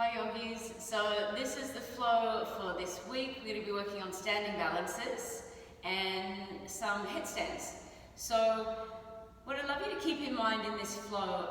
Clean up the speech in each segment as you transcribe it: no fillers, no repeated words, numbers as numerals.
Hi yogis, so this is the flow for this week. We're going to be working on standing balances and some headstands. So what I'd love you to keep in mind in this flow,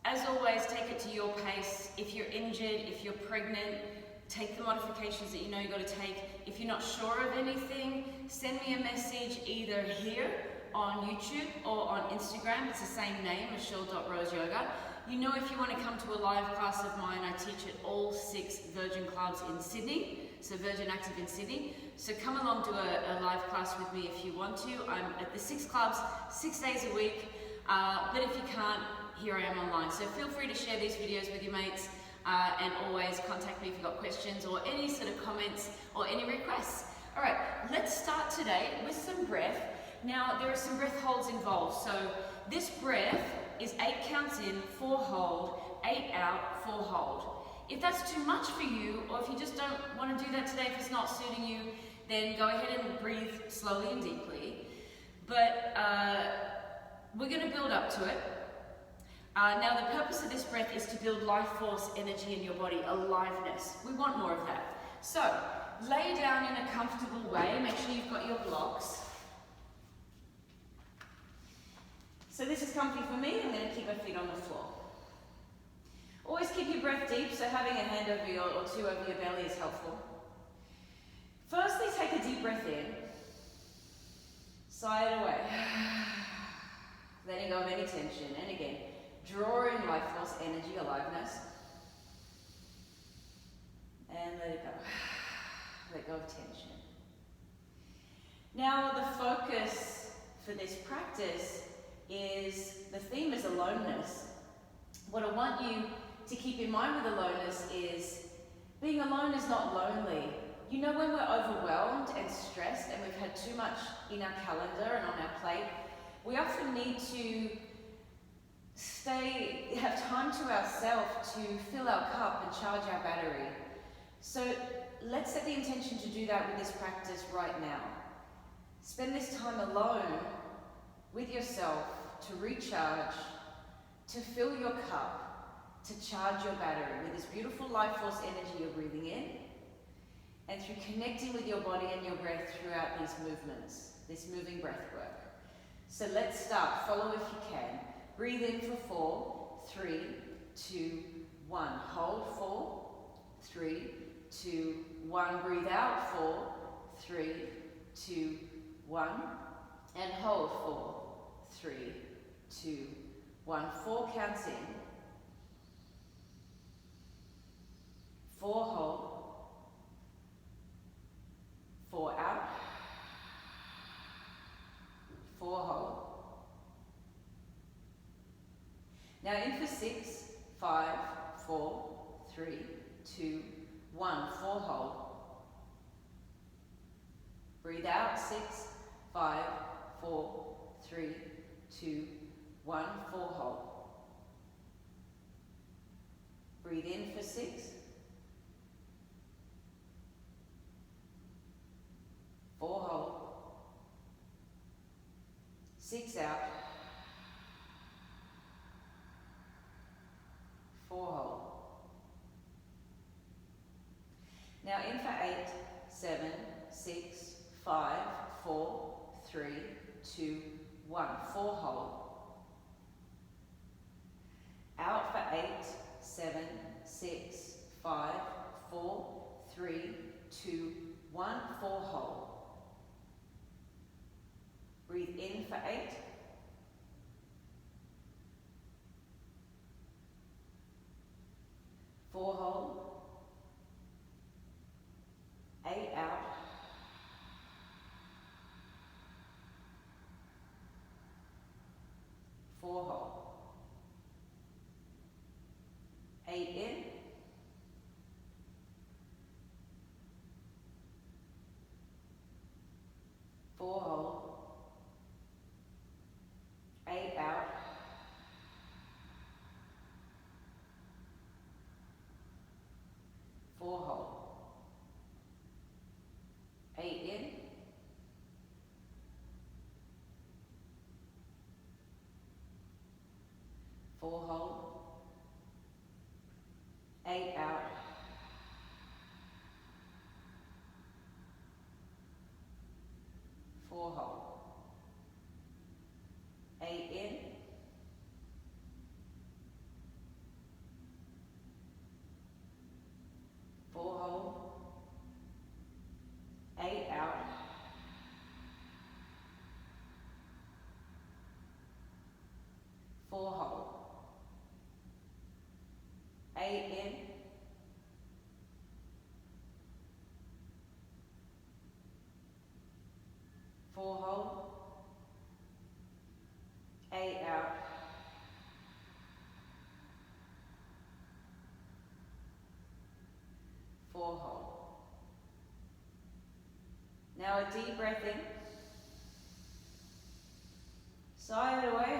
as always, take it to your pace. If you're injured, if you're pregnant, take the modifications that you know you've got to take. If you're not sure of anything, send me a message either here on YouTube or on Instagram. It's the same name, Michelle.roseyoga. You know, if you want to come to a live class of mine, I teach at all 6 Virgin clubs in Sydney, so Virgin Active in Sydney. So come along to a live class with me if you want to. I'm at the 6 clubs, 6 days a week, but if you can't, here I am online. So feel free to share these videos with your mates and always contact me if you've got questions or any sort of comments or any requests. All right, let's start today with some breath. Now, there are some breath holds involved. So this breath is 8 counts in, 4 hold, 8 out, 4 hold. If that's too much for you, or if you just don't want to do that today, if it's not suiting you, then go ahead and breathe slowly and deeply. But we're going to build up to it. Now, the purpose of this breath is to build life force, energy in your body, aliveness. We want more of that. So, lay down in a comfortable way. Make sure you've got your blocks. So this is comfy for me. I'm going to keep my feet on the floor. Always keep your breath deep, so having a hand over your, or 2 over your belly is helpful. Firstly, take a deep breath in. Sigh it away. Letting go of any tension. And again, draw in life force, energy, aliveness. And let it go. Let go of tension. Now, the focus for this practice is, the theme is aloneness. What I want you to keep in mind with aloneness is, being alone is not lonely. You know, when we're overwhelmed and stressed and we've had too much in our calendar and on our plate, we often need to have time to ourselves to fill our cup and charge our battery. So let's set the intention to do that with this practice right now. Spend this time alone with yourself to recharge, to fill your cup, to charge your battery with this beautiful life force energy you're breathing in, and through connecting with your body and your breath throughout these movements, this moving breath work. So let's start. Follow if you can. Breathe in for 4, 3, 2, 1. Hold 4, 3, 2, 1. Breathe out 4, 3, 2, 1. And hold 4, 3, 2, 1. 4 counts in. 4 hold. 4 out. 4 hold. Now in for 6, 5, 4, 3, 2, 1. 4 hold. Breathe out 6, 5, 4, 3, 2, 1. 4 hold. Breathe in for 6. 4 hold. 6 out. 4 hold. Now in for 8, 7, 6, 5, 4, 3, 2, 1. 4 hold. Out for 8, 7, 6, 5, 4, 3, 2, 1. 4 hold. Breathe in for 8. 4 hold. 8 out. 4 hold. 8 in. 4 hold. Now a deep breath in. Sigh it away.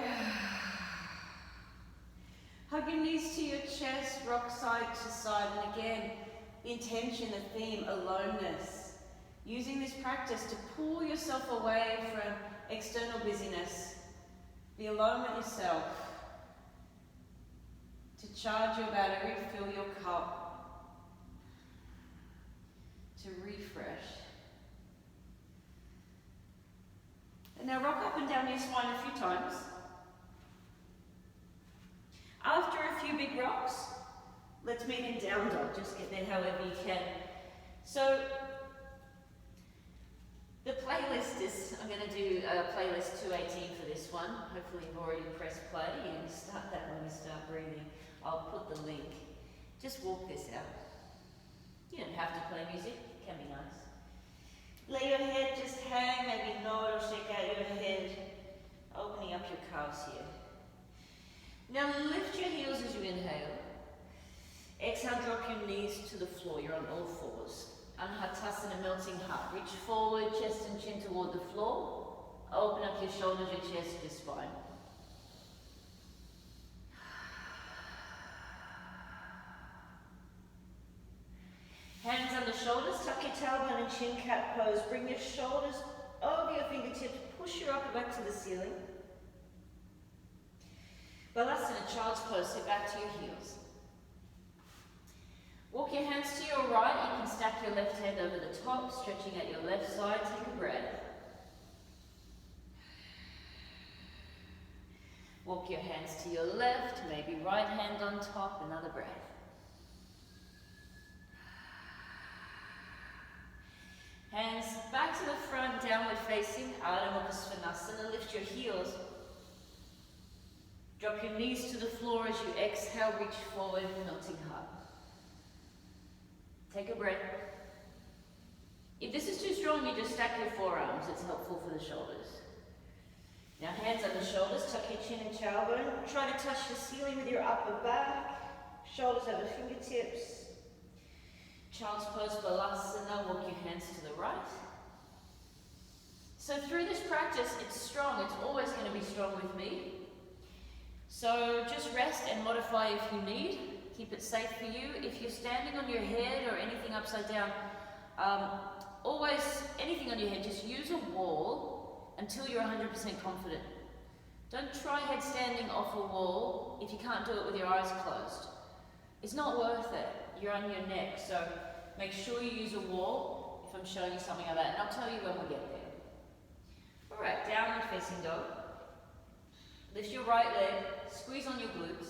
Hug your knees to your chest, rock side to side, and again, the intention, the theme, aloneness. Using this practice to pull yourself away from external busyness. Be alone with yourself. To charge your battery, fill your cup. To refresh. And now rock up and down your spine a few times. After a few big rocks, let's meet in down dog. Just get there however you can. So, the playlist is, I'm going to do playlist 218 for this one. Hopefully you've already pressed play. You can start that when you start breathing. I'll put the link. Just walk this out. You don't have to play music. It can be nice. Let your head just hang, maybe nod or shake out your head, opening up your calves here. Now lift your heels as you inhale. Exhale, drop your knees to the floor. You're on all fours. Anhatasana, melting heart. Reach forward, chest and chin toward the floor. Open up your shoulders, your chest, your spine. Hands on the shoulders, tuck your tailbone and chin cat pose. Bring your shoulders over your fingertips, push your upper back to the ceiling. Balasana, child's pose, sit back to your heels. Walk your hands to your right, you can stack your left hand over the top, stretching at your left side, take a breath. Walk your hands to your left, maybe right hand on top, another breath. Hands back to the front, downward facing, Ardha Mukha Svanasana. Lift your heels. Drop your knees to the floor as you exhale, reach forward, melting heart. Take a breath. If this is too strong, you just stack your forearms. It's helpful for the shoulders. Now hands on the shoulders, tuck your chin and tailbone. Try to touch the ceiling with your upper back. Shoulders over fingertips. Child's pose, Balasana, walk your hands to the right. So through this practice, it's strong. It's always going to be strong with me. So just rest and modify if you need. Keep it safe for you. If you're standing on your head or anything upside down, always, anything on your head, just use a wall until you're 100% confident. Don't try headstanding off a wall if you can't do it with your eyes closed. It's not worth it. You're on your neck, so make sure you use a wall if I'm showing you something like that, and I'll tell you when we get there. Alright, downward facing dog. Lift your right leg, squeeze on your glutes.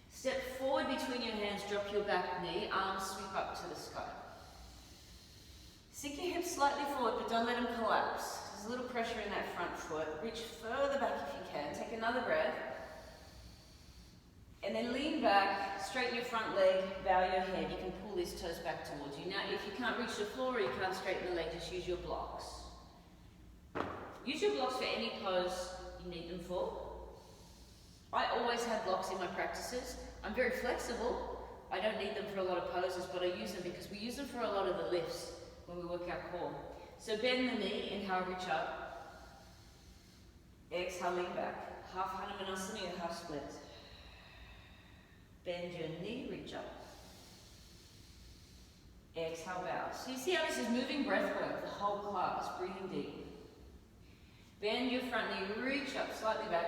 Step forward between your hands, drop your back knee, arms sweep up to the sky. Sink your hips slightly forward, but don't let them collapse. There's a little pressure in that front foot. Reach further back if you can. Take another breath. And then lean back, straighten your front leg, bow your head. You can pull these toes back towards you. Now, if you can't reach the floor or you can't straighten the leg, just use your blocks. Use your blocks for any pose you need them for. I always have blocks in my practices. I'm very flexible. I don't need them for a lot of poses, but I use them because we use them for a lot of the lifts when we work our core. So bend the knee, inhale, reach up. Exhale, lean back. Half Hanumanasana or half split. Bend your knee, reach up. Exhale, bow. So you see how this is moving breath work, the whole class, breathing deep. Bend your front knee, reach up, slightly back.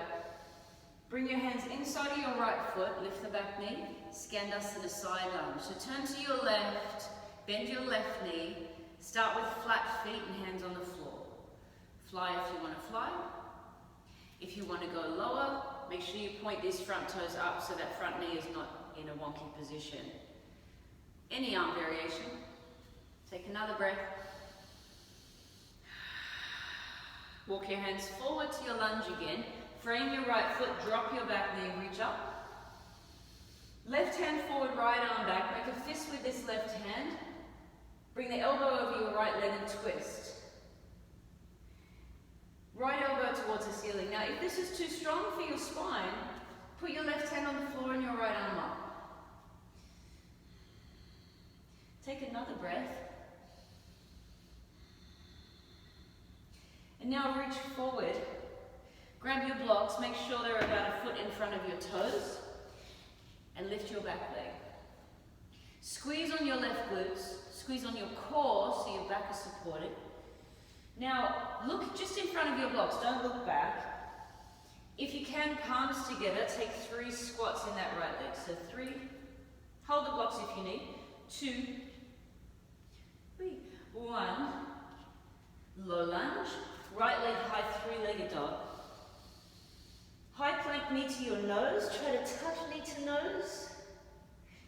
Bring your hands inside of your right foot, lift the back knee, Skandasana side lunge. So turn to your left, bend your left knee, start with flat feet and hands on the floor. Fly if you want to fly. If you want to go lower, make sure you point these front toes up so that front knee is not in a wonky position. Any arm variation. Take another breath. Walk your hands forward to your lunge again. Frame your right foot, drop your back knee, reach up. Left hand forward, right arm back. Make a fist with this left hand. Bring the elbow over your right leg and twist. Right elbow towards the ceiling. Now, if this is too strong for your spine, put your left hand on the floor and your right arm up. Take another breath. And now reach forward. Grab your blocks, make sure they're about a foot in front of your toes, and lift your back leg. Squeeze on your left glutes, squeeze on your core so your back is supported. Now, look just in front of your blocks, don't look back. If you can, palms together, take 3 squats in that right leg. So 3, hold the blocks if you need, 2, 3, 1, low lunge, right leg high, 3-legged dog. High plank, knee to your nose, try to touch knee to nose.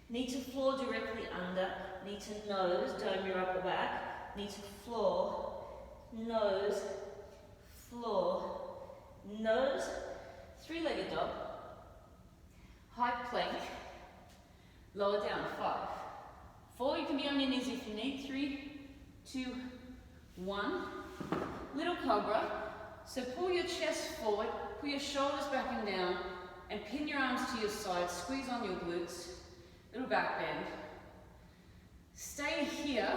Knee to floor directly under, knee to nose, dome your upper back, knee to floor, nose, floor, nose, 3-legged dog, high plank, lower down, 5, 4, you can be on your knees if you need, 3, 2, 1, little cobra, so pull your chest forward, pull your shoulders back and down, and pin your arms to your side, squeeze on your glutes, little back bend. Stay here,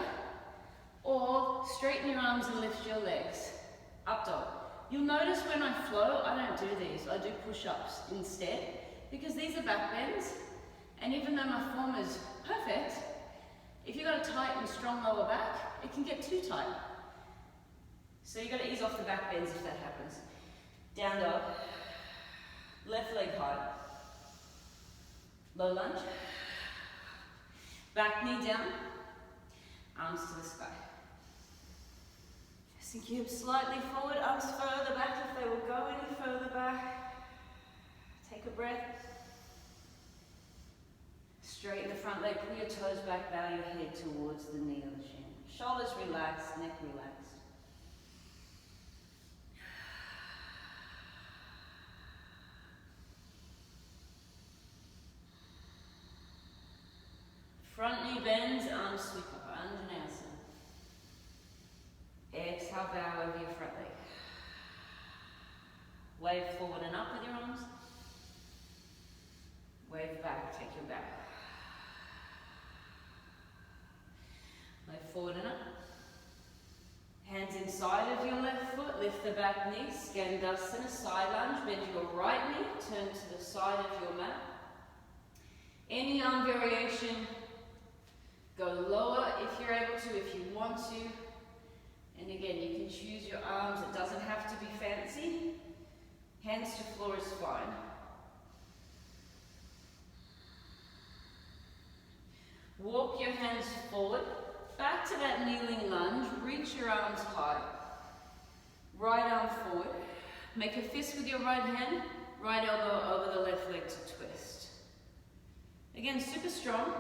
or straighten your arms and lift your legs. Up dog. You'll notice when I flow, I don't do these. I do push-ups instead, because these are back bends, and even though my form is perfect, if you've got a tight and strong lower back, it can get too tight. So you've got to ease off the back bends if that happens. Down dog. Left leg high. Low lunge. Back knee down, arms to the sky. Sink your hips slightly forward, arms further back if they will go any further back. Take a breath. Straighten the front leg, pull your toes back, bow your head towards the knee or the shin. Shoulders relaxed, neck relaxed. Front knee bends, arms sweep up, Anjaneyasana. Exhale, bow over your front leg. Wave forward and up with your arms. Wave back, take your bow. Wave forward and up. Hands inside of your left foot, lift the back knee, Skandasana, side lunge, bend your right knee, turn to the side of your mat. Any arm variation, go lower if you're able to, if you want to. And again, you can choose your arms. It doesn't have to be fancy. Hands to floor is fine. Walk your hands forward. Back to that kneeling lunge. Reach your arms high. Right arm forward. Make a fist with your right hand. Right elbow over the left leg to twist. Again, super strong.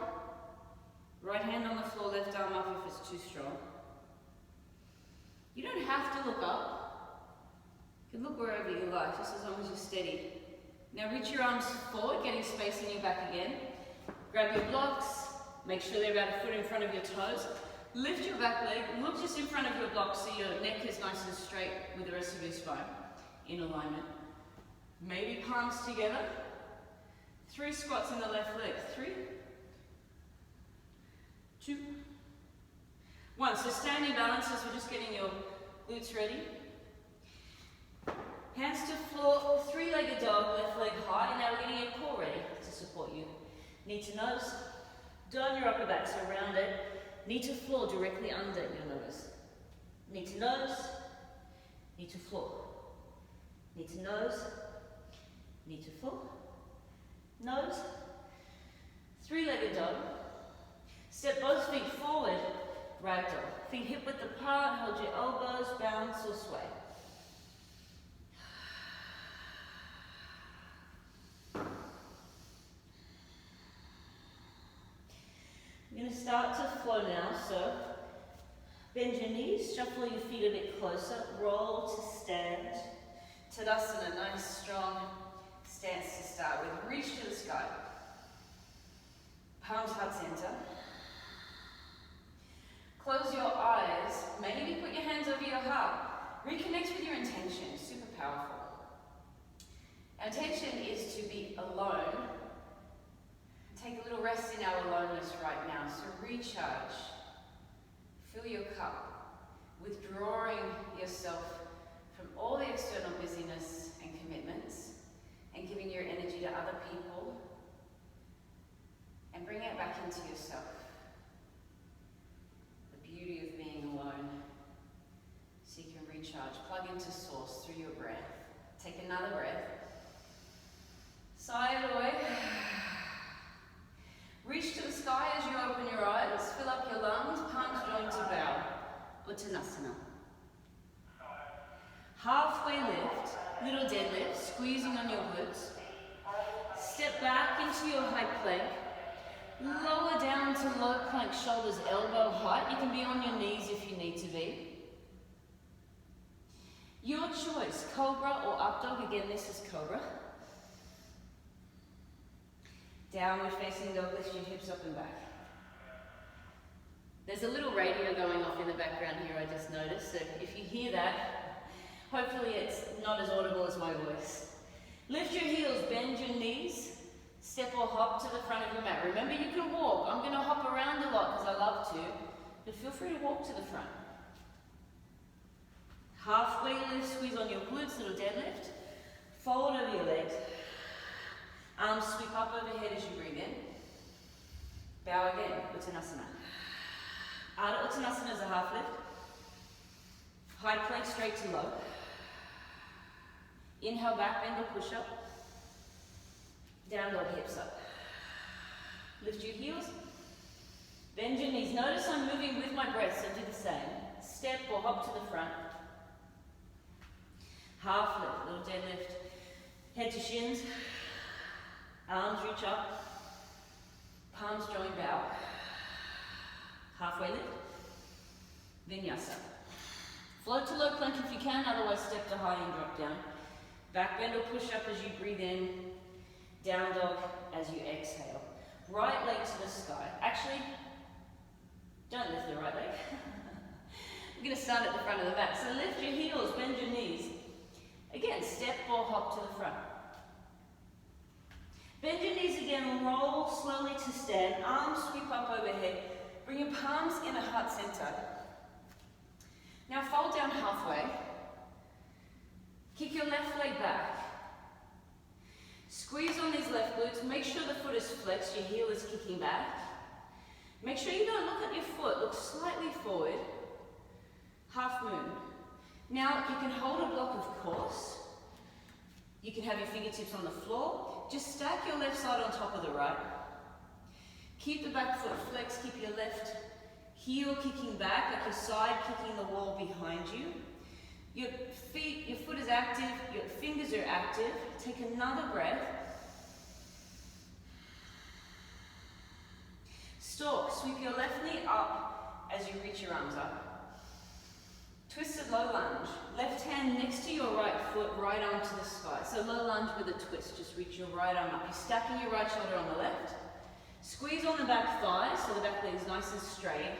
Right hand on the floor, left arm up if it's too strong. You don't have to look up. You can look wherever you like, just as long as you're steady. Now reach your arms forward, getting space in your back again. Grab your blocks, make sure they're about a foot in front of your toes. Lift your back leg, look just in front of your blocks so your neck is nice and straight with the rest of your spine in alignment. Maybe palms together. 3 squats in the left leg. 3, 2, 1. So standing balances, we're just getting your glutes ready. Hands to floor, 3-legged dog, left leg high. And now we're getting your core ready to support you. Knee to nose, dome your upper back, so round it. Knee to floor, directly under your nose. Knee to nose, knee to floor. Knee to nose, knee to floor. Nose, 3-legged dog. Step both feet forward, ragdoll. Feet hip width apart, hold your elbows, bounce or sway. You're going to start to flow now, so bend your knees, shuffle your feet a bit closer, roll to stand. Tadasana, nice strong stance to start with. Reach to the sky. Palms heart center. Close your eyes, maybe put your hands over your heart. Reconnect with your intention, super powerful. Our intention is to be alone. Take a little rest in our aloneness right now, so recharge. Fill your cup, withdrawing yourself all the external busyness and commitments and giving your energy to other people and bringing it back into yourself. The beauty of being alone. So you can recharge, plug into source through your breath. Take another breath. Sigh it away. Reach to the sky as you open your eyes. Fill up your lungs, palms joined to bow. Uttanasana. Halfway lift, little deadlift, squeezing on your glutes. Step back into your high plank. Lower down to low plank, shoulders elbow height. You can be on your knees if you need to be. Your choice, cobra or up dog. Again, this is cobra. Downward facing dog, lift your hips up and back. There's a little radio going off in the background here, I just noticed, so if you hear that, hopefully it's not as audible as my voice. Lift your heels, bend your knees, step or hop to the front of your mat. Remember, you can walk. I'm going to hop around a lot because I love to, but feel free to walk to the front. Halfway lift, squeeze on your glutes, little deadlift. Fold over your legs. Arms sweep up overhead as you breathe in. Bow again, Uttanasana. Ardha Uttanasana is a half lift. High plank straight to low. Inhale, back bend or push up. Down dog, hips up. Lift your heels. Bend your knees. Notice I'm moving with my breath, so do the same. Step or hop to the front. Half lift, little deadlift. Head to shins. Arms reach up. Palms join bow. Halfway lift. Vinyasa. Float to low plank if you can, otherwise step to high and drop down. Back bend or push up as you breathe in. Down dog as you exhale. Right leg to the sky. Actually, don't lift the right leg. We're going to start at the front of the mat. So lift your heels, bend your knees. Again, step or hop to the front. Bend your knees again, roll slowly to stand. Arms sweep up overhead. Bring your palms in a heart center. Now fold down halfway. Kick your left leg back. Squeeze on these left glutes. Make sure the foot is flexed, your heel is kicking back. Make sure you don't look at your foot, look slightly forward. Half moon. Now you can hold a block, of course. You can have your fingertips on the floor. Just stack your left side on top of the right. Keep the back foot flexed, keep your left heel kicking back, like your side kicking the wall behind you. Your foot is active, your fingers are active. Take another breath. Stalk, sweep your left knee up as you reach your arms up. Twisted low lunge. Left hand next to your right foot, right arm to the sky. So low lunge with a twist, just reach your right arm up. You're stacking your right shoulder on the left. Squeeze on the back thigh, so the back leg is nice and straight.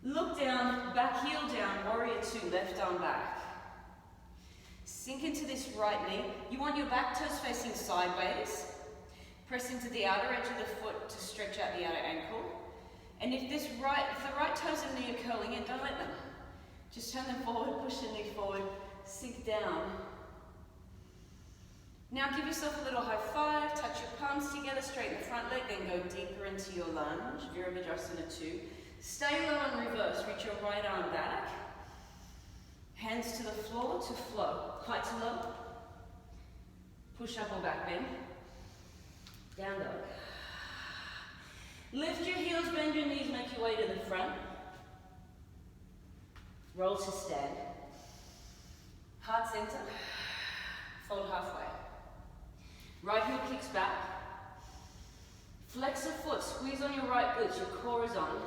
Look down, back heel down, warrior two, left arm back. Sink into this right knee. You want your back toes facing sideways. Press into the outer edge of the foot to stretch out the outer ankle. And if the right toes and knee are curling in, don't let them. Just turn them forward, push the knee forward, sink down. Now give yourself a little high five, touch your palms together, straighten the front leg, then go deeper into your lunge, Virabhadrasana 2. Stay low and reverse, reach your right arm back. Hands to the floor to flow, height to low. Push up or back bend. Down dog. Lift your heels, bend your knees, make your way to the front. Roll to stand. Heart center. Fold halfway. Right heel kicks back. Flex a foot, squeeze on your right glutes, your core is on.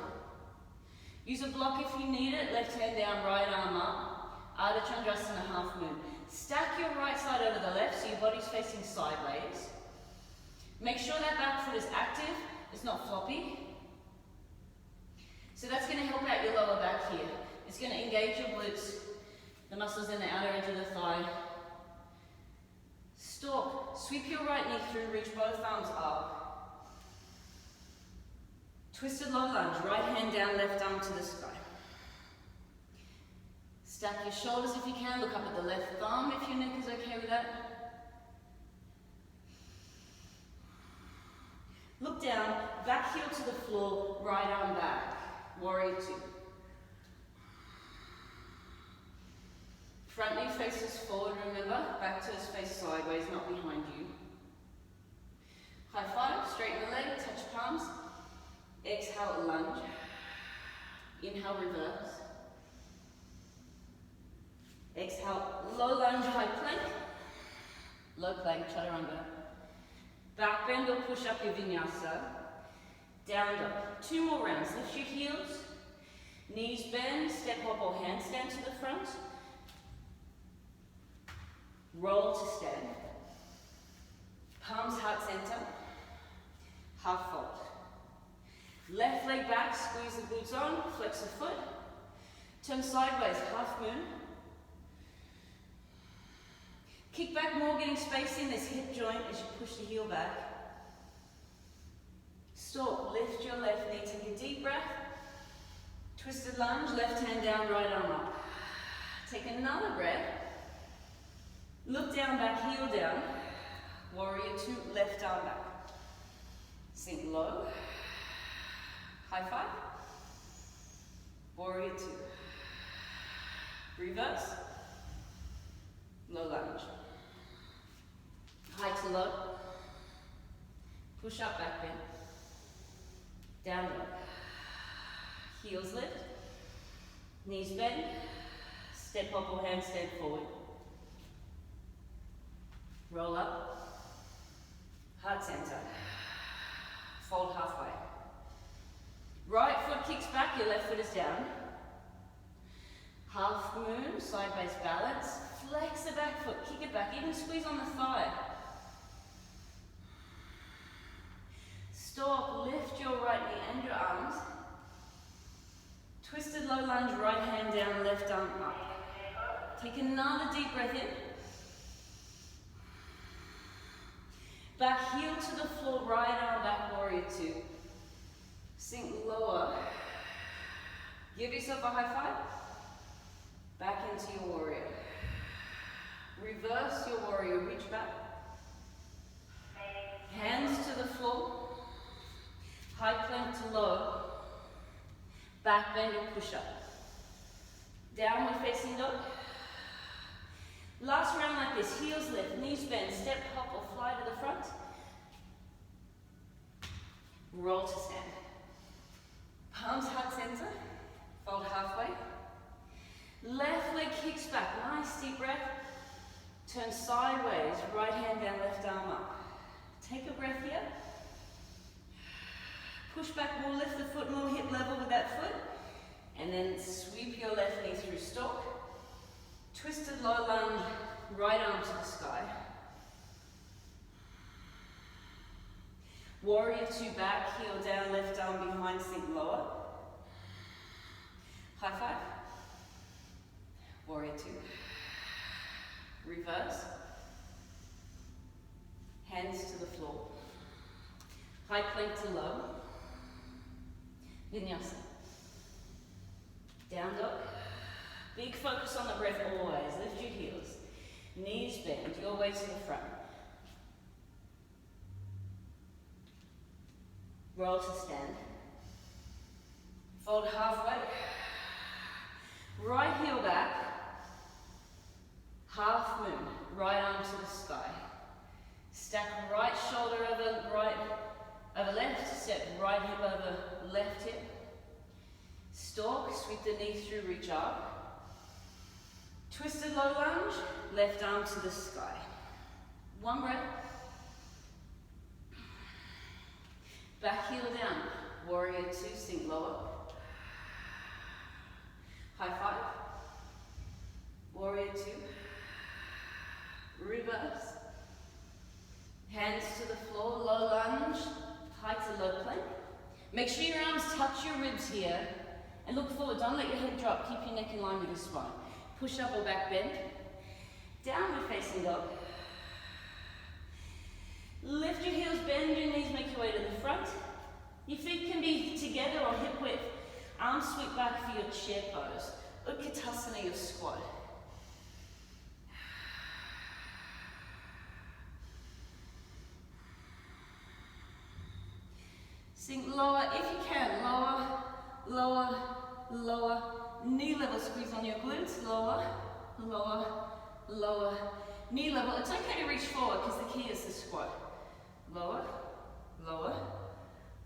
Use a block if you need it, left hand down, right arm up. Ardha Chandrasana, half moon. Stack your right side over the left so your body's facing sideways. Make sure that back foot is active, it's not floppy. So that's going to help out your lower back here. It's going to engage your glutes, the muscles in the outer edge of the thigh. Stalk, sweep your right knee through, reach both arms up. Twisted low lunge, right hand down, left arm to the sky. Stack your shoulders if you can. Look up at the left thumb if your neck is okay with that. Look down, back heel to the floor, right arm back. Warrior two. Front knee faces forward, remember, back toes face sideways, not behind you. High five, straighten the leg, touch palms. Exhale, lunge. Inhale, reverse. Exhale, low lunge, high plank. Low plank, chaturanga. Back bend or push up your vinyasa. Down dog. 2 more rounds. Lift your heels. Knees bend, step hop or handstand to the front. Roll to stand. Palms heart center. Half fold. Left leg back, squeeze the glutes on, flex the foot. Turn sideways, half moon. Kick back more, getting space in this hip joint as you push the heel back. Stop, lift your left knee, take a deep breath. Twisted lunge, left hand down, right arm up. Take another breath. Look down, back, heel down. Warrior two, left arm back. Sink low. High five. Warrior two. Reverse. Low lunge. High to low. Push up, back bend. Down dog. Heels lift. Knees bend. Step up or handstand forward. Roll up. Heart center. Fold halfway. Right foot kicks back, your left foot is down. Half moon, sideways balance. Flex the back foot, kick it back, even squeeze on the thigh. Stop, lift your right knee and your arms. Twisted low lunge, right hand down, left arm up. Take another deep breath in. Back heel to the floor, right arm back, warrior two. Sink lower. Give yourself a high five. Back into your warrior. Reverse your warrior, reach back. Hands to the floor. High plank to low. Back bend or push up. Downward facing dog. Last round like this, heels lift, knees bend, step, hop or fly to the front. Roll to stand. Palms heart center, fold halfway. Left leg kicks back, nice deep breath. Turn sideways, right hand down, left arm up. Take a breath here. Push back more, lift the foot more, hip level with that foot. And then sweep your left knee through stalk. Twisted low lunge, right arm to the sky. Warrior two back, heel down, left arm behind, sink lower. High five. Warrior two. Reverse. Hands to the floor. High plank to low. Vinyasa. Down dog. Big focus on the breath always. Lift your heels. Knees bend, your way to the front. Roll to stand. Fold halfway. Right heel back. Half moon. Right arm to the sky. Stack right shoulder over left. Step right hip over left hip. Stalk. Sweep the knee through. Reach up. Twisted low lunge. Left arm to the sky. One breath. Back heel down. Warrior two. Sink lower. High five. Warrior two. Reverse. Hands to the floor. Low lunge. High to low plank. Make sure your arms touch your ribs here. And look forward. Don't let your head drop. Keep your neck in line with your spine. Push up or back bend. Downward facing dog. Lift your heels, bend your knees, make your way to the front. Your feet can be together or hip width. Arms sweep back for your chair pose. Utkatasana, your squat. Sink lower if you can, lower, lower, lower. Knee level squeeze on your glutes, lower, lower, lower. Knee level, it's okay to reach forward because the key is the squat. Lower, lower,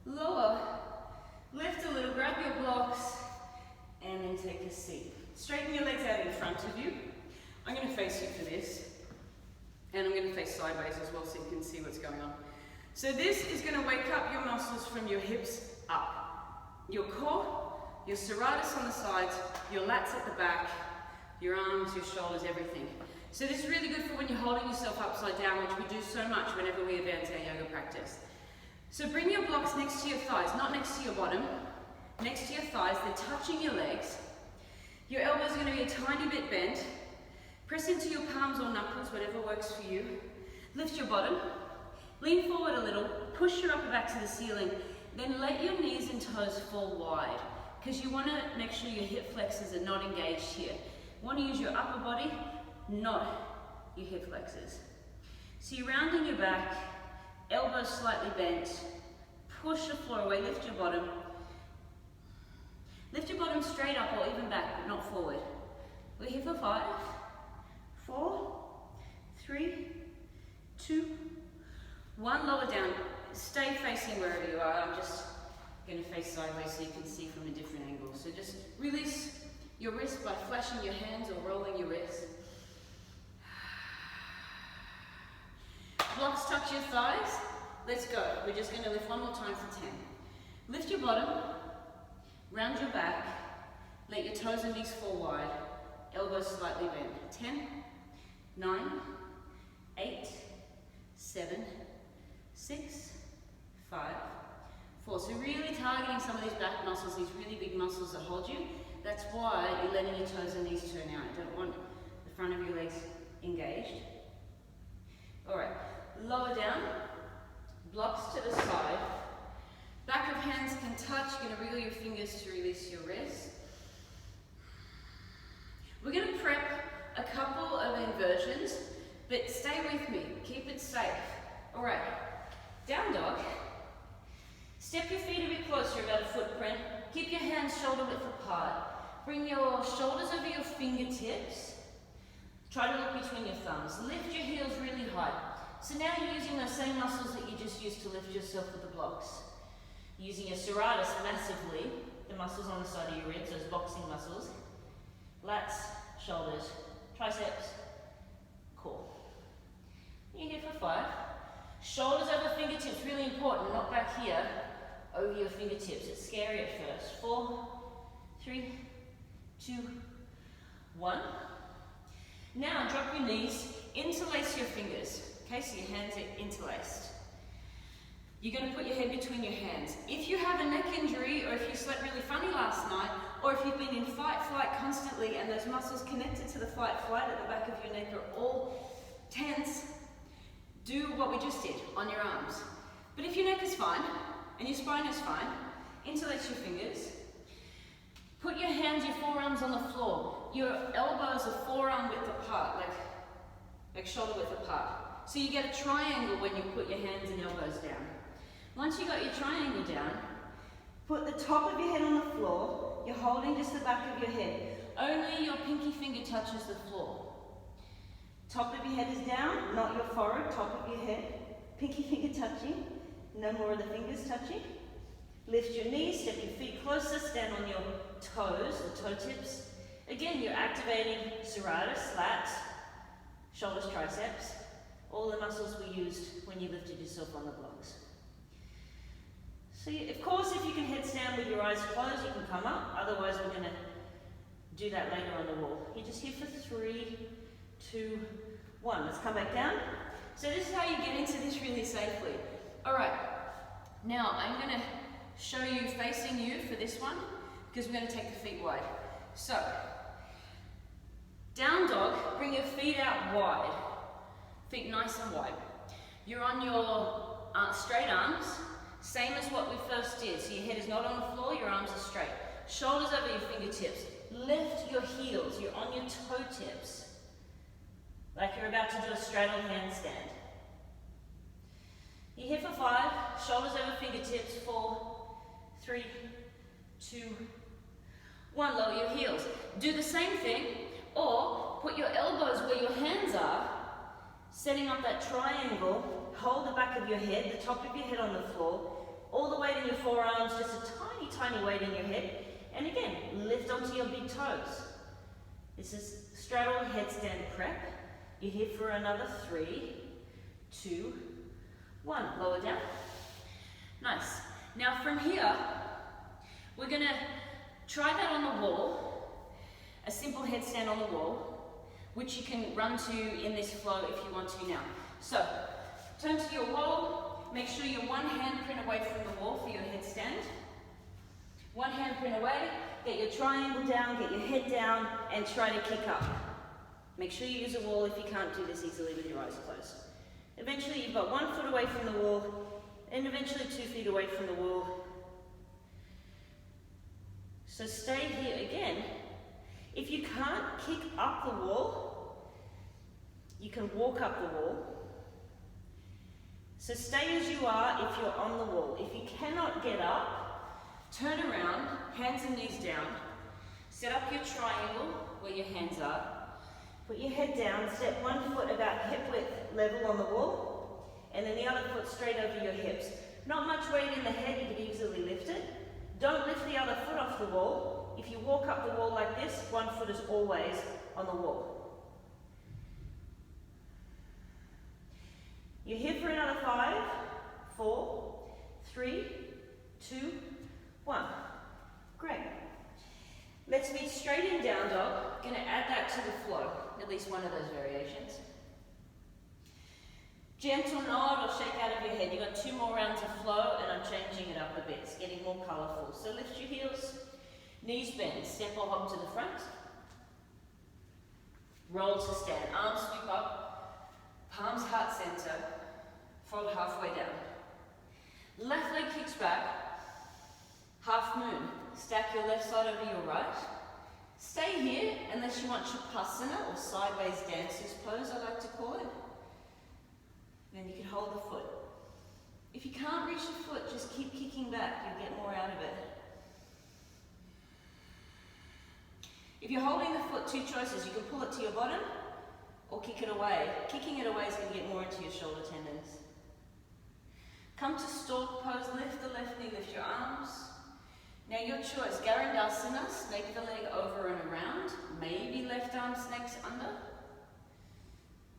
lower. Lift a little, grab your blocks, and then take a seat. Straighten your legs out in front of you. I'm going to face you for this, and I'm going to face sideways as well so you can see what's going on. So this is going to wake up your muscles from your hips up. Your core, your serratus on the sides, your lats at the back, your arms, your shoulders, everything. So this is really good for when you're holding yourself upside down, which we do so much whenever we advance our yoga practice. So bring your blocks next to your thighs, not next to your bottom, next to your thighs. They're touching your legs. Your elbows are going to be a tiny bit bent. Press into your palms or knuckles, whatever works for you. Lift your bottom. Lean forward a little. Push your upper back to the ceiling. Then let your knees and toes fall wide, because you want to make sure your hip flexors are not engaged here. You want to use your upper body, not your hip flexors. So you're rounding your back, elbows slightly bent, push the floor away, lift your bottom. Lift your bottom straight up or even back, but not forward. We're here for 5, 4, 3, 2, 1. Lower down. Stay facing wherever you are. I'm just going to face sideways so you can see from a different angle. So just release your wrist by flashing your hands or rolling your wrist. Blocks touch your thighs. Let's go. We're just going to lift one more time for 10. Lift your bottom, round your back, let your toes and knees fall wide, elbows slightly bent. 10, 9, 8, 7, 6, 5, 4. So really targeting some of these back muscles, these really big muscles that hold you. That's why you're letting your toes and knees turn out. You don't want the front of your legs engaged. All right, lower down, blocks to the side. Back of hands can touch. You're going to wriggle your fingers to release your wrists. We're going to prep a couple of inversions, but stay with me. Keep it safe. All right, down dog. Step your feet a bit closer, about a footprint. Keep your hands shoulder width apart. Bring your shoulders over your fingertips. Try to look between your thumbs. Lift your heels really high. So now you're using those same muscles that you just used to lift yourself with the blocks. Using your serratus massively, the muscles on the side of your ribs, those boxing muscles. Lats, shoulders, triceps, core. You're here for 5. Shoulders over fingertips, really important, not back here, over your fingertips. It's scary at first. 4, 3, 2, 1. Now drop your knees, interlace your fingers. Okay, so your hands are interlaced. You're going to put your head between your hands. If you have a neck injury, or if you slept really funny last night, or if you've been in fight-flight constantly and those muscles connected to the fight-flight at the back of your neck are all tense, do what we just did on your arms. But if your neck is fine, and your spine is fine, interlace your fingers. Put your hands, your forearms on the floor. Your elbows are forearm width apart, like shoulder width apart. So you get a triangle when you put your hands and elbows down. Once you got your triangle down, put the top of your head on the floor. You're holding just the back of your head. Only your pinky finger touches the floor. Top of your head is down, not your forehead, top of your head. Pinky finger touching, no more of the fingers touching. Lift your knees, step your feet closer, stand on your toes, or toe tips. Again, you're activating serratus, lats, shoulders, triceps, all the muscles we used when you lifted yourself on the blocks. So of course, if you can headstand with your eyes closed, you can come up. Otherwise, we're going to do that later on the wall. You're just here for 3, 2, 1. Let's come back down. So this is how you get into this really safely. All right. Now, I'm going to show you facing you for this one, because we're going to take the feet wide. So, down dog, bring your feet out wide. Feet nice and wide. You're on your straight arms, same as what we first did. So your head is not on the floor, your arms are straight. Shoulders over your fingertips. Lift your heels, you're on your toe tips, like you're about to do a straddle handstand. You're here for 5, shoulders over fingertips, 4, 3, 2, 1, lower your heels. Do the same thing, or put your elbows where your hands are, setting up that triangle, hold the back of your head, the top of your head on the floor, all the weight in your forearms, just a tiny, tiny weight in your head, and again, lift onto your big toes. This is straddle headstand prep. You're here for another 3, 2, 1. Lower down. Nice. Now from here, we're going to try that on the wall, a simple headstand on the wall, which you can run to in this flow if you want to now. So, turn to your wall, make sure you're one handprint away from the wall for your headstand. One handprint away, get your triangle down, get your head down, and try to kick up. Make sure you use a wall if you can't do this easily with your eyes closed. Eventually you've got 1 foot away from the wall, and eventually 2 feet away from the wall. So stay here again. If you can't kick up the wall, you can walk up the wall. So stay as you are if you're on the wall. If you cannot get up, turn around, hands and knees down. Set up your triangle where your hands are. Put your head down, step 1 foot about hip width level on the wall, and then the other foot straight over your hips. Not much weight in the head, you could easily lift it. Don't lift the other foot off the wall. If you walk up the wall like this, 1 foot is always on the wall. You're here for another 5, 4, 3, 2, 1. Great. Let's meet straight in down dog. Gonna add that to the flow, at least one of those variations. Gentle nod or shake out of your head. You've got 2 more rounds of flow and I'm changing it up a bit. It's getting more colourful. So lift your heels, knees bend, step or hop to the front. Roll to stand, arms sweep up, palms heart center, fold halfway down. Left leg kicks back, half moon. Stack your left side over your right. Stay here unless you want Shavasana or sideways dancer's pose, I like to call it. Then you can hold the foot. If you can't reach the foot, just keep kicking back, you'll get more out of it. If you're holding the foot, 2 choices. You can pull it to your bottom or kick it away. Kicking it away is going to get more into your shoulder tendons. Come to stalk pose, lift the left knee, lift your arms. Now your choice, Garandasana, snake the leg over and around, maybe left arm snakes under.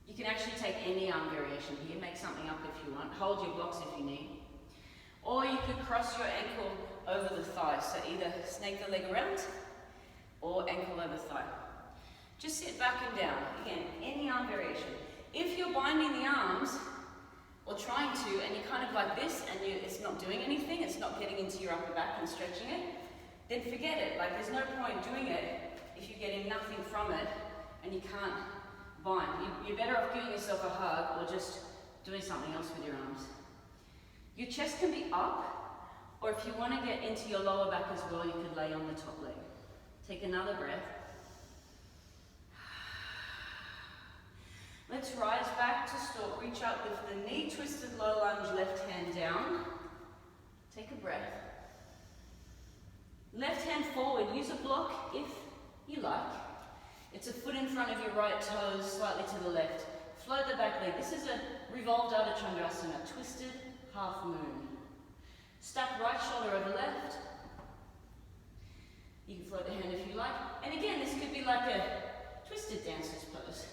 You can actually take any arm variation here, make something up if you want, hold your blocks if you need. Or you could cross your ankle over the thigh, so either snake the leg around or ankle over thigh. Just sit back and down, again, any arm variation. If you're binding the arms, or trying to, and you're kind of like this, and it's not doing anything, it's not getting into your upper back and stretching it, then forget it. Like, there's no point doing it if you're getting nothing from it, and you can't bind. You're better off giving yourself a hug, or just doing something else with your arms. Your chest can be up, or if you want to get into your lower back as well, you could lay on the top leg. Take another breath. Let's rise back to stalk, reach up, lift the knee, twisted low lunge, left hand down. Take a breath. Left hand forward, use a block if you like. It's a foot in front of your right toes, slightly to the left. Float the back leg. This is a revolved Ardha Chandrasana, twisted half moon. Stack right shoulder over left. You can float the hand if you like. And again, this could be like a twisted dancer's pose,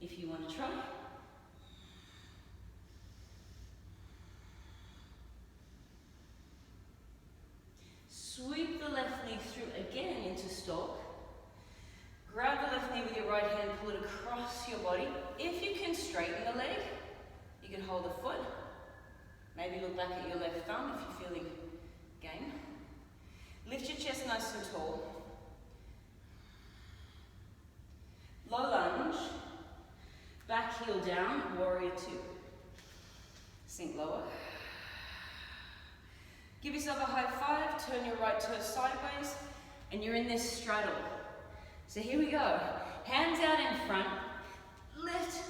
if you want to try. Sweep the left knee through again into stalk. Grab the left knee with your right hand, pull it across your body. If you can straighten the leg, you can hold the foot. Maybe look back at your left thumb if you're feeling game. Lift your chest nice and tall. Low lunge. Back heel down, warrior 2. Sink lower. Give yourself a high five, turn your right toe sideways, and you're in this straddle. So here we go. Hands out in front. Lift.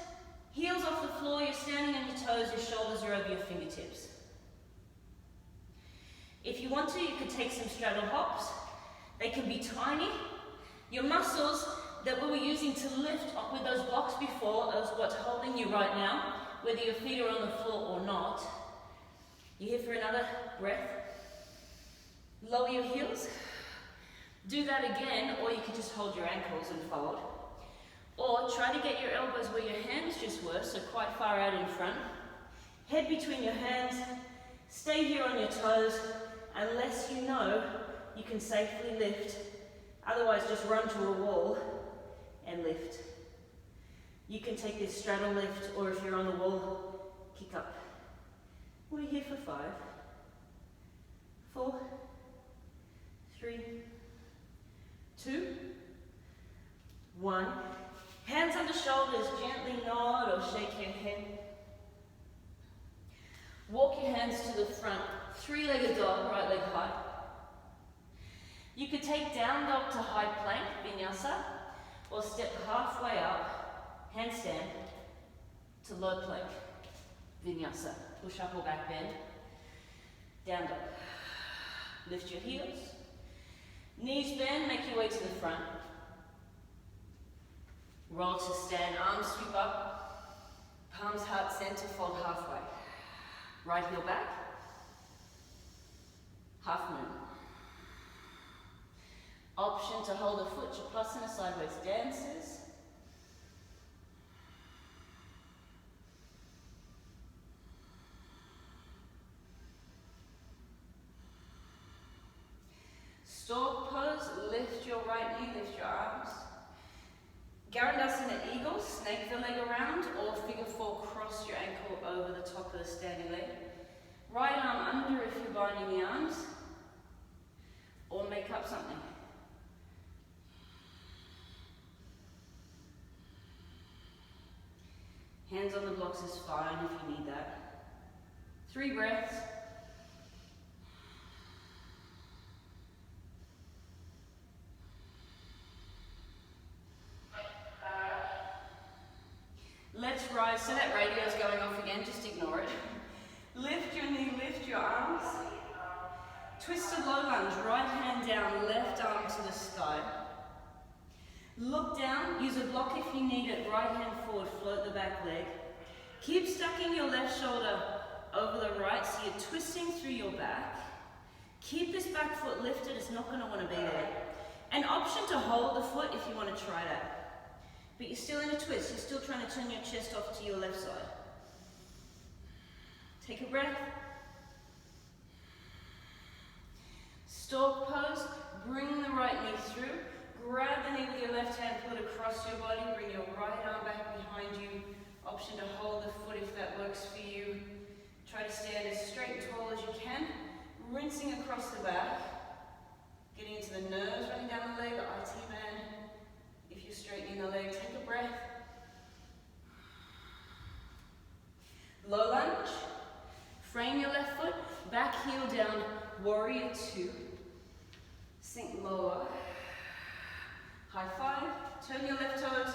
Heels off the floor. You're standing on your toes. Your shoulders are over your fingertips. If you want to, you could take some straddle hops. They can be tiny. Your muscles that we were using to lift up with those blocks before is what's holding you right now, whether your feet are on the floor or not. You're here for another breath. Lower your heels. Do that again, or you can just hold your ankles and fold. Or try to get your elbows where your hands just were, so quite far out in front. Head between your hands. Stay here on your toes, unless you know you can safely lift. Otherwise, just run to a wall and lift. You can take this straddle lift, or if you're on the wall, kick up. We're here for 5, 4, 3, 2, 1. Hands under shoulders, gently nod or shake your head. Walk your hands to the front, 3-legged dog, right leg high. You could take down dog to high plank, vinyasa, or step halfway up, handstand, to low plank, vinyasa. Push up or back bend, down dog. Lift your heels, knees bend, make your way to the front. Roll to stand, arms sweep up, palms heart center, fold halfway. Right heel back, half moon. Option to hold a foot, Japasana, sideways dances. Stork pose, lift your right knee, lift your arms. Garandasana eagle, snake the leg around, or figure 4, cross your ankle over the top of the standing leg. Right arm under if you're binding the arms, or make up something. Hands on the blocks is fine if you need that. 3 breaths. Let's rise. So that radio's going off again, just ignore it. Lift your knee, lift your arms. Twisted low lunge, right hand down, left arm to the sky. Look down, use a block if you need it, right hand forward, float the back leg. Keep stacking your left shoulder over the right, so you're twisting through your back. Keep this back foot lifted, it's not going to want to be there. An option to hold the foot if you want to try that. But you're still in a twist, you're still trying to turn your chest off to your left side. Take a breath. Stork pose, bring the right knee through. Grab the knee with your left hand, put it across your body, bring your right arm back behind you. Option to hold the foot if that works for you. Try to stand as straight and tall as you can. Rinsing across the back. Getting into the nerves running down the leg, the IT band. If you're straightening the leg, take a breath. Low lunge. Frame your left foot, back heel down, warrior 2. Sink lower. High 5. Turn your left toes,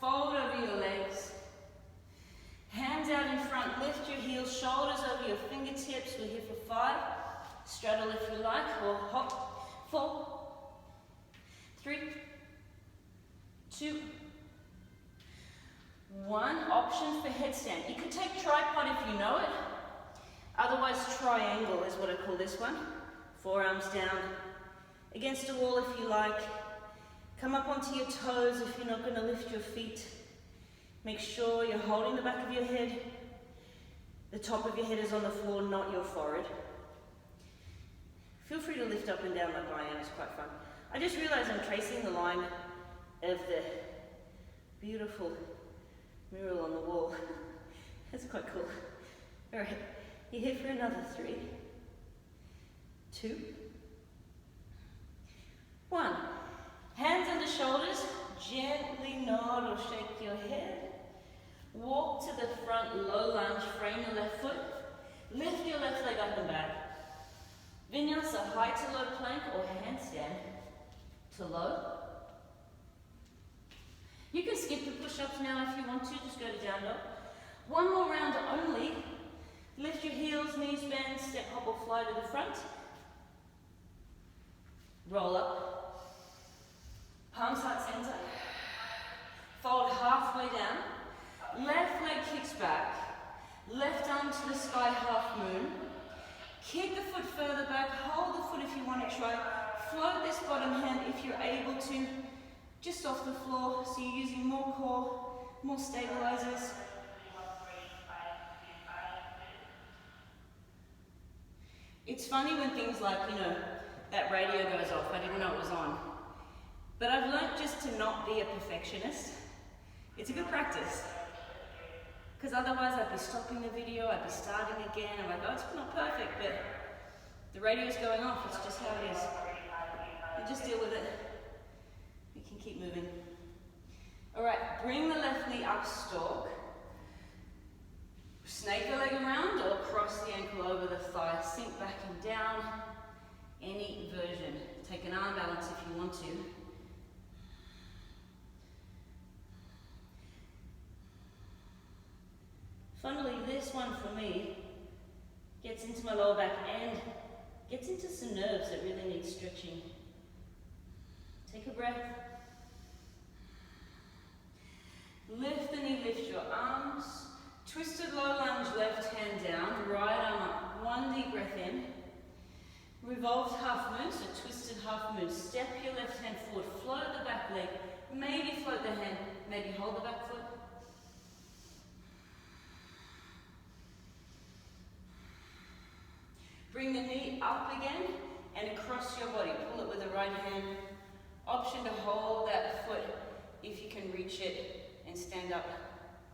fold over your legs. Hands out in front, lift your heels, shoulders over your fingertips. We're here for 5. Straddle if you like, or hop. 4, 3, 2, 1. Option for headstand. You could take tripod if you know it. Otherwise, triangle is what I call this one. Forearms down. Against a wall if you like. Come up onto your toes if you're not going to lift your feet. Make sure you're holding the back of your head. The top of your head is on the floor, not your forehead. Feel free to lift up and down like I am, it's quite fun. I just realized I'm tracing the line of the beautiful mural on the wall. That's quite cool. All right, you're here for another 3, 2, 1. Hands under shoulders, gently nod or shake your head. Walk to the front, low lunge, frame the left foot. Lift your left leg up and back. Vinyasa, high to low plank or handstand to low. skip the push-ups now if you want to, just go to down dog. One more round only. Lift your heels, knees bend, step, hop or fly to the front. Roll up. Palms heart center. Fold halfway down. Left leg kicks back. Left arm to the sky, half moon. Kick the foot further back. Hold the foot if you want to try. Float this bottom hand if you're able to, just off the floor. So you're using more core, more stabilizers. It's funny when things like, that radio goes off. I didn't know it was on. But I've learnt just to not be a perfectionist. It's a good practice. Because otherwise I'd be stopping the video, I'd be starting again. I'm like, oh, it's not perfect, but the radio's going off. It's just how it is. You just deal with it. You can keep moving. All right, bring the left knee up, stalk. Snake the leg around or cross the ankle over the thigh. Sink back and down. Any version. Take an arm balance if you want to. Funnily, this one for me gets into my lower back and gets into some nerves that really need stretching. Take a breath. Lift the knee, lift your arms. Twisted low lunge, left hand down, right arm up. One deep breath in. Revolved half moon, so twisted half moon. Step your left hand forward, float the back leg. Maybe float the hand, maybe hold the back foot. Bring the knee up again and across your body. Pull it with the right hand. Option to hold that foot if you can reach it and stand up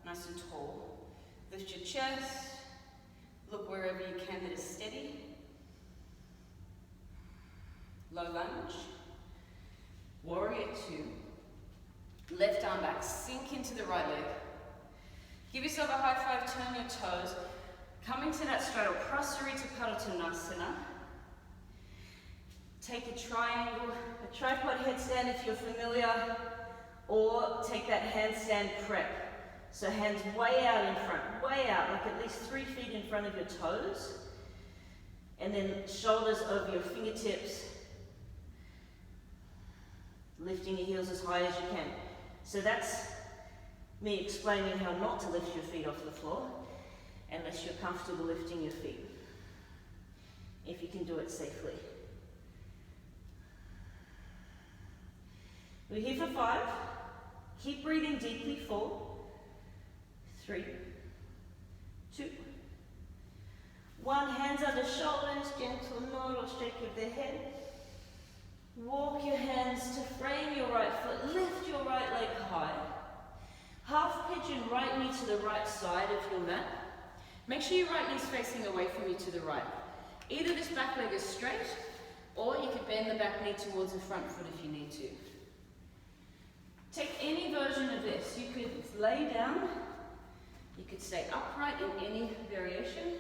nice and tall. Lift your chest. Look wherever you can that is steady. Low lunge. Warrior two. Left arm back. Sink into the right leg. Give yourself a high five. Turn your toes. Coming to that straddle, Prasarita Padottanasana. Take a triangle, a tripod headstand if you're familiar, or take that handstand prep. So hands way out in front, way out, like at least 3 feet in front of your toes. And then shoulders over your fingertips. Lifting your heels as high as you can. So that's me explaining how not to lift your feet off the floor, unless you're comfortable lifting your feet, if you can do it safely. We're here for 5. Keep breathing deeply. 4, 3, 2, 1. Hands under shoulders, gentle nod or shake of the head. Walk your hands to frame your right foot. Lift your right leg high. Half pigeon, right knee to the right side of your mat. Make sure your right knee's facing away from you to the right. Either this back leg is straight, or you could bend the back knee towards the front foot if you need to. Take any version of this. You could lay down, you could stay upright in any variation,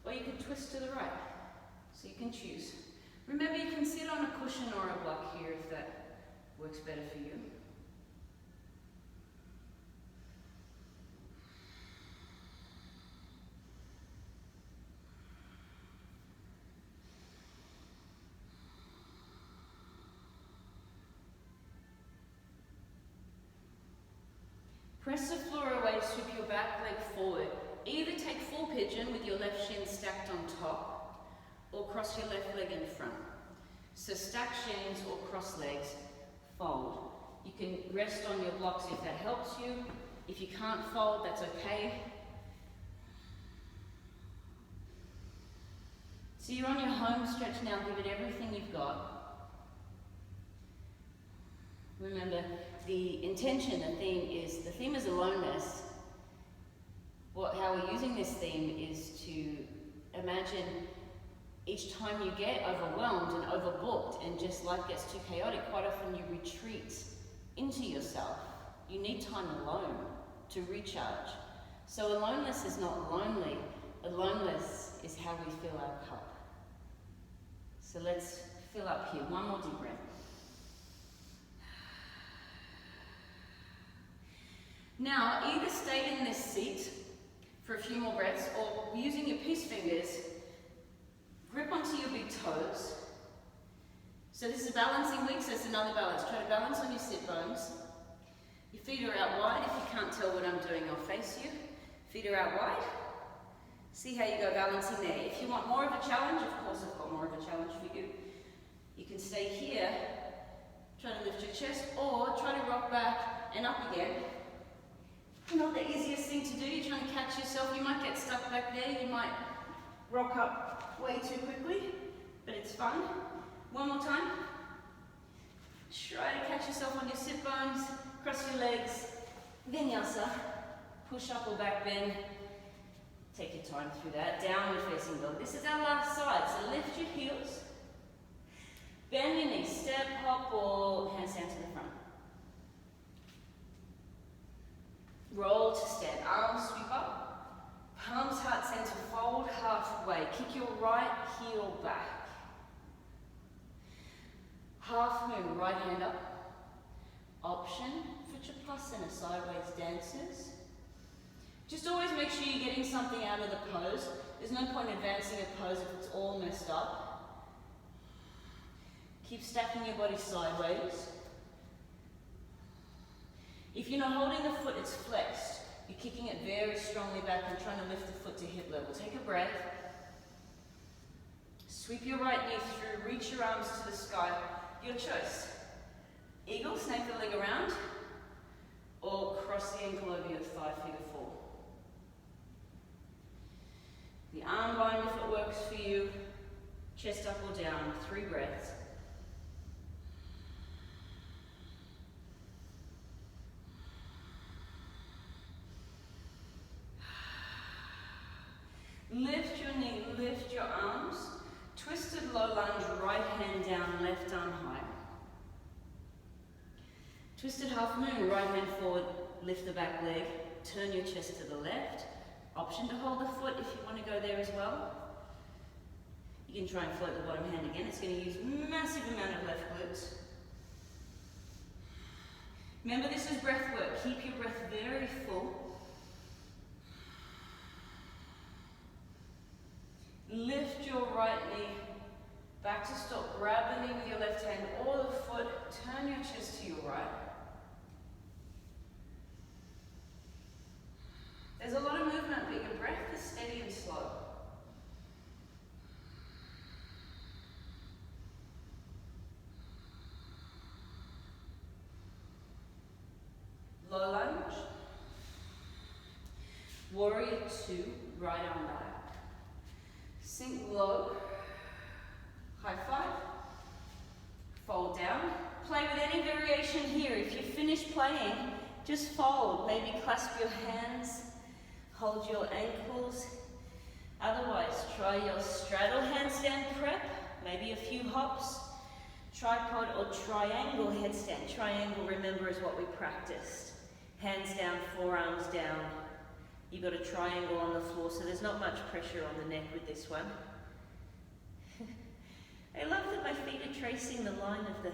or you could twist to the right. So you can choose. Remember, you can sit on a cushion or a block here if that works better for you. Press the floor away, sweep your back leg forward. Either take full pigeon with your left shin stacked on top, or cross your left leg in front. So stack shins or cross legs, fold. You can rest on your blocks if that helps you. If you can't fold, that's okay. So you're on your home stretch now, give it everything you've got. Remember, the intention, the theme is aloneness. How we're using this theme is to imagine each time you get overwhelmed and overbooked and just life gets too chaotic, quite often you retreat into yourself. You need time alone to recharge. So aloneness is not lonely. Aloneness is how we fill our cup. So let's fill up here. One more deep breath. Now, either stay in this seat for a few more breaths, or using your peace fingers, grip onto your big toes. So this is a balancing week, so it's another balance. Try to balance on your sit bones. Your feet are out wide. If you can't tell what I'm doing, I'll face you. Feet are out wide. See how you go balancing there. If you want more of a challenge, of course I've got more of a challenge for you. You can stay here, try to lift your chest, or try to rock back and up again. Not the easiest thing to do. You're trying to catch yourself. You might get stuck back there. You might rock up way too quickly, but it's fun. One more time. Try to catch yourself on your sit bones, cross your legs, vinyasa, push up or back bend. Take your time through that. Downward facing dog. This is our last side, so lift your heels, bend your knees, step, hop, or handstand to the front. Roll to stand, arms sweep up, palms heart center, fold halfway. Kick your right heel back. Half moon, right hand up. Option for Chakrasana, sideways dancers. Just always make sure you're getting something out of the pose. There's no point advancing a pose if it's all messed up. Keep stacking your body sideways. If you're not holding the foot, it's flexed. You're kicking it very strongly back and trying to lift the foot to hip level. Take a breath. Sweep your right knee through, reach your arms to the sky. Your choice. Eagle, snake the leg around, or cross the ankle over your thigh, figure four. The arm bind if it works for you. Chest up or down, 3 breaths. Lift your knee, lift your arms. Twisted low lunge, right hand down, left arm high. Twisted half moon, right hand forward, lift the back leg, turn your chest to the left. Option to hold the foot if you want to go there as well. You can try and float the bottom hand again. It's going to use massive amount of left glutes. Remember, this is breath work. Keep your breath very full. Lift your right knee back to stop. Grab the knee with your left hand or the foot. Turn your chest to your right. There's a lot of movement, but your breath is steady and slow. Low lunge. Warrior 2, right arm back. Sink low, high five, fold down. Play with any variation here. If you finish playing, just fold. Maybe clasp your hands, hold your ankles. Otherwise, try your straddle handstand prep, maybe a few hops, tripod or triangle headstand. Triangle, remember, is what we practiced. Hands down, forearms down. You've got a triangle on the floor, so there's not much pressure on the neck with this one. I love that my feet are tracing the line of the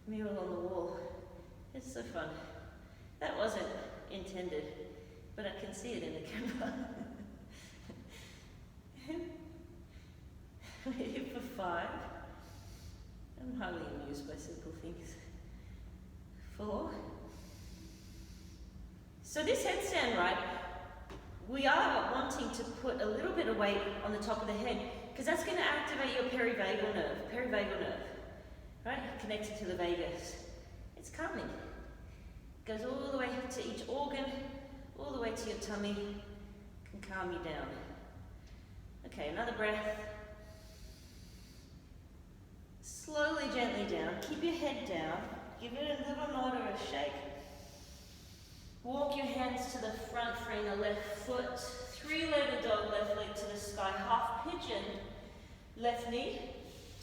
mural on the wall. It's so fun. That wasn't intended, but I can see it in the camera. We're here for 5. I'm highly amused by simple things. 4. So this headstand, right, we are wanting to put a little bit of weight on the top of the head because that's going to activate your perivagal nerve, right, connected to the vagus. It's calming. It goes all the way to each organ, all the way to your tummy, can calm you down. Okay, another breath. Slowly, gently down. Keep your head down. Give it a little nod or a shake. Walk your hands to the front, frame the left foot. 3-legged dog, left leg to the sky. Half pigeon, left knee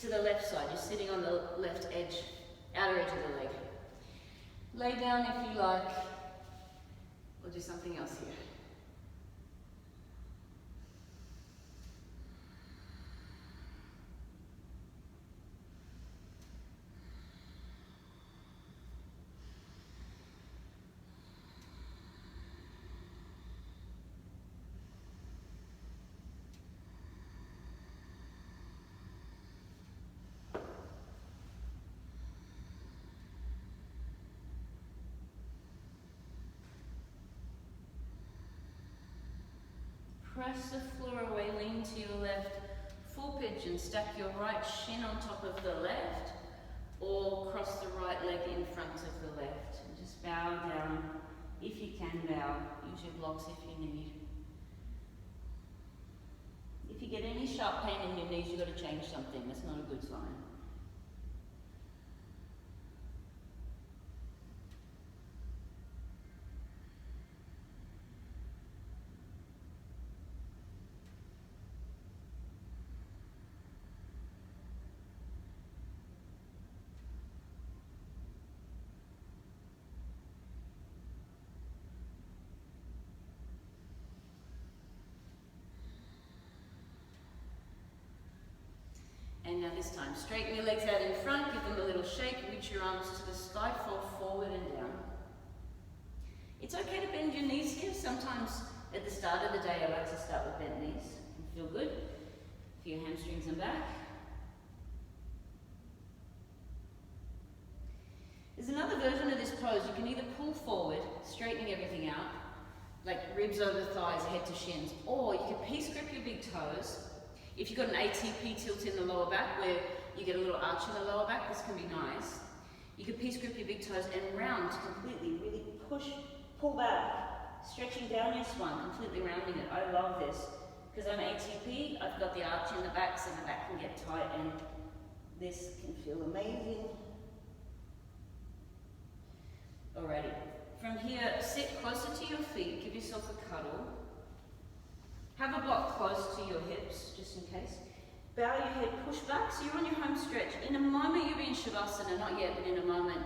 to the left side. You're sitting on the left edge, outer edge of the leg. Lay down if you like. We'll do something else here. press the floor away, lean to your left, full pigeon, stack your right shin on top of the left, or cross the right leg in front of the left. And just bow down, if you can bow, use your blocks if you need. If you get any sharp pain in your knees, you've got to change something, that's not a good sign. And now this time, straighten your legs out in front, give them a little shake, reach your arms to the sky, fall forward and down. It's okay to bend your knees here. Sometimes at the start of the day I like to start with bent knees. It can feel good for your hamstrings and back. There's another version of this pose. You can either pull forward, straightening everything out, like ribs over thighs, head to shins, or you can piece grip your big toes. If you've got an ATP tilt in the lower back where you get a little arch in the lower back, this can be nice. You can piece grip your big toes and round completely, really push, pull back, stretching down your spine, completely rounding it. I love this because I'm ATP, I've got the arch in the back so the back can get tight and this can feel amazing. Alrighty, from here, sit closer to your feet, give yourself a cuddle. Have a block close to your hips, just in case. Bow your head, push back, so you're on your home stretch. In a moment you'll be in Shavasana, not yet, but in a moment.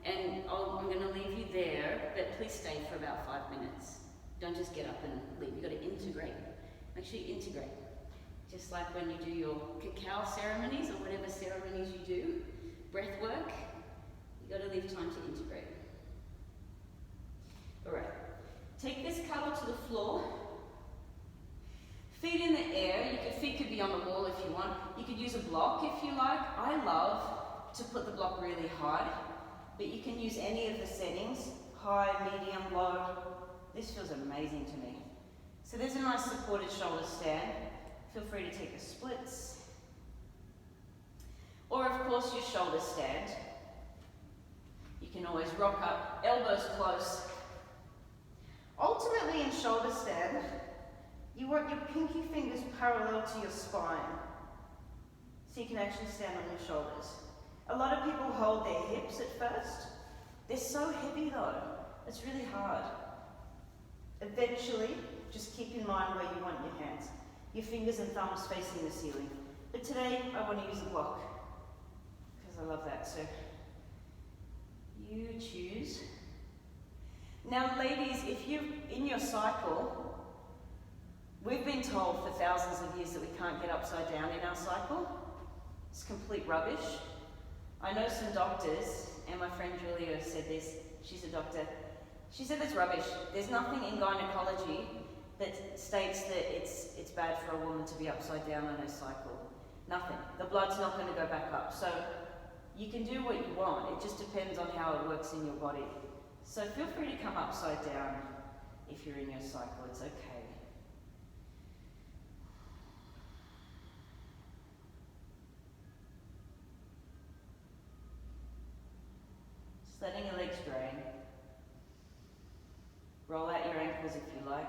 And I'm going to leave you there, but please stay for about 5 minutes. Don't just get up and leave, you've got to integrate. Make sure you integrate. Just like when you do your cacao ceremonies, or whatever ceremonies you do, breath work, you've got to leave time to integrate. Alright, take this cuddle to the floor. Feet in the air, feet could be on the wall if you want. You could use a block if you like. I love to put the block really high, but you can use any of the settings, high, medium, low. This feels amazing to me. So there's a nice supported shoulder stand. Feel free to take the splits. Or of course your shoulder stand. You can always rock up, elbows close. Ultimately in shoulder stand, you want your pinky fingers parallel to your spine, so you can actually stand on your shoulders. A lot of people hold their hips at first. They're so heavy though, it's really hard. Eventually, just keep in mind where you want your hands. Your fingers and thumbs facing the ceiling. But today, I want to use a block, because I love that, so you choose. Now ladies, if you're in your cycle, we've been told for thousands of years that we can't get upside down in our cycle. It's complete rubbish. I know some doctors, and my friend Julia said this, she's a doctor. She said that's rubbish. There's nothing in gynecology that states that it's bad for a woman to be upside down on her cycle. Nothing. The blood's not going to go back up. So you can do what you want. It just depends on how it works in your body. So feel free to come upside down if you're in your cycle. It's okay. Letting your legs drain. Roll out your ankles if you like.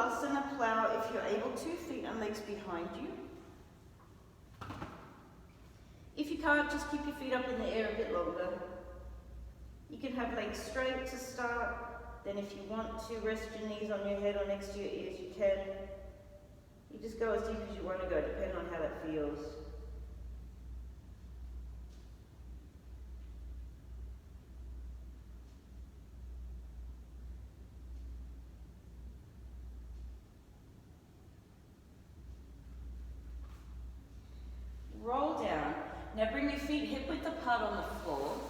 Shavasana plow if you're able to, feet and legs behind you. If you can't, just keep your feet up in the air a bit longer. You can have legs straight to start, then if you want to rest your knees on your head or next to your ears, you can. You just go as deep as you want to go, depending on how that feels. Roll down. Now bring your feet hip width apart on the floor.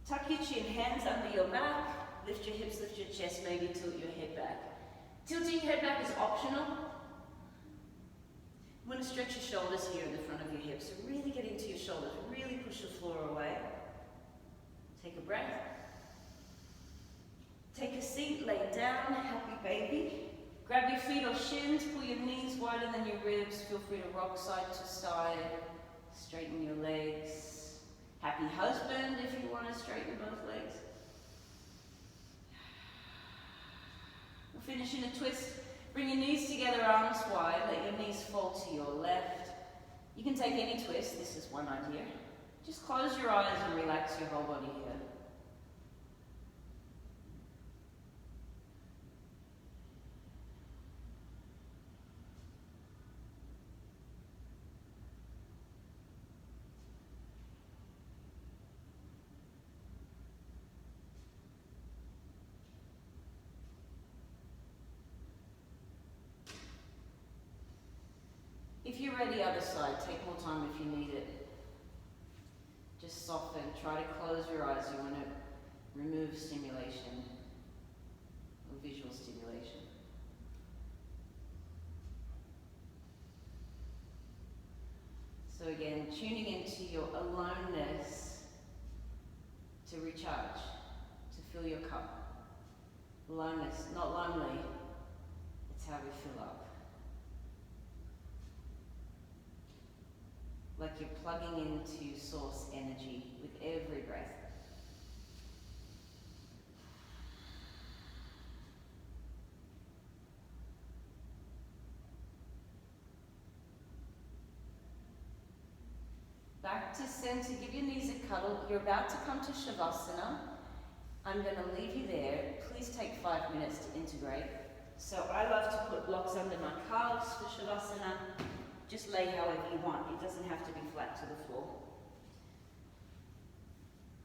Tuck your chin, hands under your back. Lift your hips, lift your chest, maybe tilt your head back. Tilting your head back is optional. You want to stretch your shoulders here in the front of your hips. So really get into your shoulders. Really push the floor away. Take a breath. Take a seat, lay down, happy baby. Grab your feet or shins, pull your knees wider than your ribs. Feel free to rock side to side. Straighten your legs. Happy husband if you want to straighten both legs. We'll finish in a twist. Bring your knees together, arms wide. Let your knees fall to your left. You can take any twist. This is one idea. Just close your eyes and relax your whole body here. If you're ready, other side, take more time if you need it. Just soften, try to close your eyes. You want to remove stimulation or visual stimulation. So again, tuning into your aloneness to recharge, to fill your cup. Aloneness, not lonely, it's how we fill up. Like you're plugging into source energy with every breath. Back to center, give your knees a cuddle. You're about to come to Shavasana. I'm going to leave you there. Please take 5 minutes to integrate. So I love to put blocks under my calves for Shavasana. Just lay however you want. It doesn't have to be flat to the floor.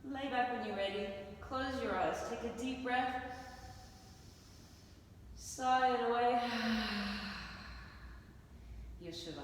Lay back when you're ready. Close your eyes. Take a deep breath. Sigh it away. Your Shavasana.